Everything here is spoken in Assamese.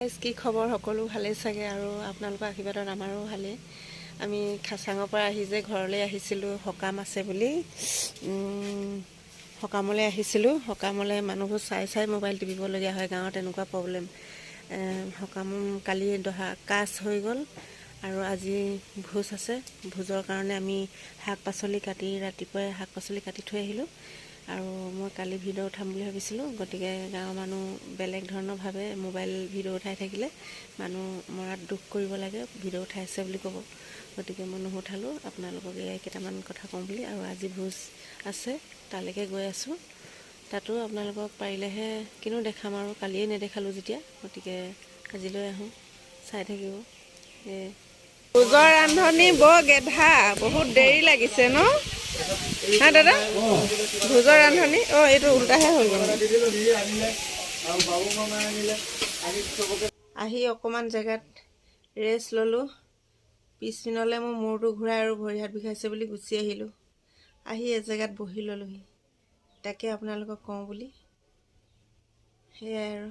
কি খবৰ সকলো ভালেই চাগে আৰু আপোনালোকৰ আশীৰ্বাদত আমাৰো ভালেই। আমি খাচাঙৰ পৰা আহি যে ঘৰলৈ আহিছিলোঁ সকাম আছে বুলি, সকামলৈ আহিছিলোঁ। সকামলৈ মানুহবোৰ চাই মোবাইল টিপিবলগীয়া হয়, গাঁৱত এনেকুৱা প্ৰব্লেম। সকাম কালি দহা কাজ হৈ গ'ল আৰু আজি ভোজ আছে। ভোজৰ কাৰণে আমি ৰাতিপুৱাই শাক পাচলি কাটি থৈ আহিলোঁ। আৰু মই কালি ভিডিঅ' উঠাম বুলি ভাবিছিলোঁ, গতিকে গাঁৱৰ মানুহ বেলেগ ধৰণৰ ভাৱে মোবাইল ভিডিঅ' উঠাই থাকিলে মানুহ মৰাত দুখ কৰিব লাগে, ভিডিঅ' উঠাইছে বুলি ক'ব। গতিকে মই নুঠালোঁ, আপোনালোকক এই কেইটামান কথা কওঁ বুলি। আৰু আজি ভোজ আছে, তালৈকে গৈ আছোঁ। তাতো আপোনালোকক পাৰিলেহে কিনো দেখাম, আৰু কালিয়ে নেদেখালোঁ যেতিয়া, গতিকে আজিলৈ আহোঁ, চাই থাকিব। ভোজৰ ৰান্ধনি বৰ গেধা, বহুত দেৰি লাগিছে ন? হা দাদা, ভোজৰ ৰান্ধনি এইটো উল্টাহে হৈ গ'ল। আহি অকণমান জেগাত ৰেষ্ট ল'লোঁ। পিছপিনলৈ মোৰ মূৰটো ঘূৰাই আৰু ভৰি হাত বিষাইছে বুলি গুচি আহিলোঁ। আহি এজেগাত বহি ল'লোহি, তাকে আপোনালোকক কওঁ বুলি। সেয়াই আৰু।